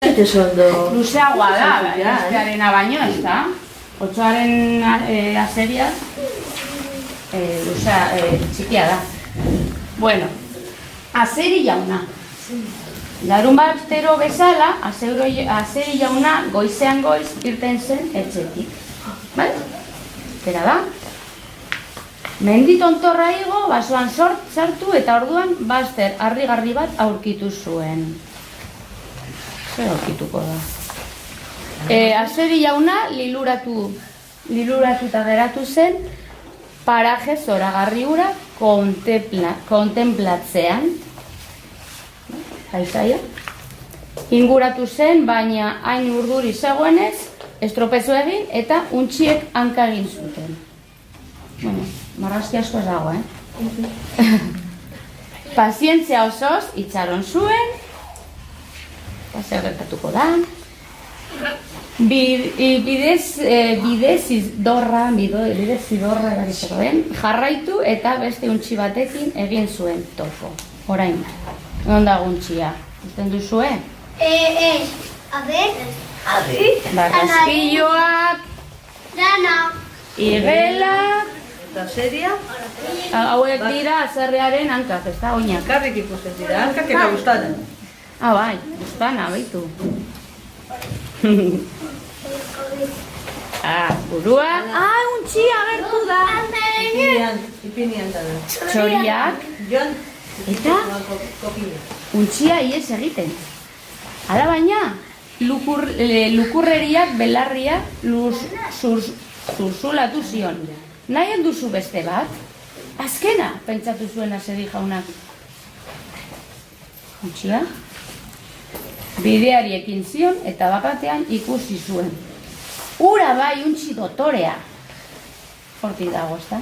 Luzeagoa da, bestearena baino, ez da? 8aren azeria txikia da. Bueno, azeri jauna. Larun batero bezala, azeri jauna goizean goiz irten zen etxetik. Bai? Zera da? Menditontorra igo, basoan sartu eta orduan bazter harrigarri bat aurkitu zuen. Zer aurkituko da? Azeri jauna liluratuta geratu zen paraje zoragarri hura kontemplatzean. Paisaia. Inguratu zen, baina hain urduri zegoenez, estropezu egin eta untxiek hanka egin zuten. Bueno, marrazki asko ez dago, Pazientzia osoz itxaron zuen, zer gertatuko da. Bidezidorra jarraitu eta beste untxi batekin egin zuen topo. Orain, non dago untxia? Usten duzue? A ver. Barraskilloak, igelak, Eta seria, hauek dira azerrearen hankak, ez da, oinak. karrik ikusten dira, hankak ega gustatzen. Bai, guztana, baitu. Burua. Untxia agertu da. Ipinian da. Txoriak. Eta untxia ies egiten. Hala baina, lukurreriak belarria zurzulatu zion. Nahi duzu beste bat? Azkena, pentsatu zuen azeri jaunak. Untxia? Bideari ekin zion eta bapatean ikusi zuen. Ura bai untxi dotorea. Hortik dago, ez da?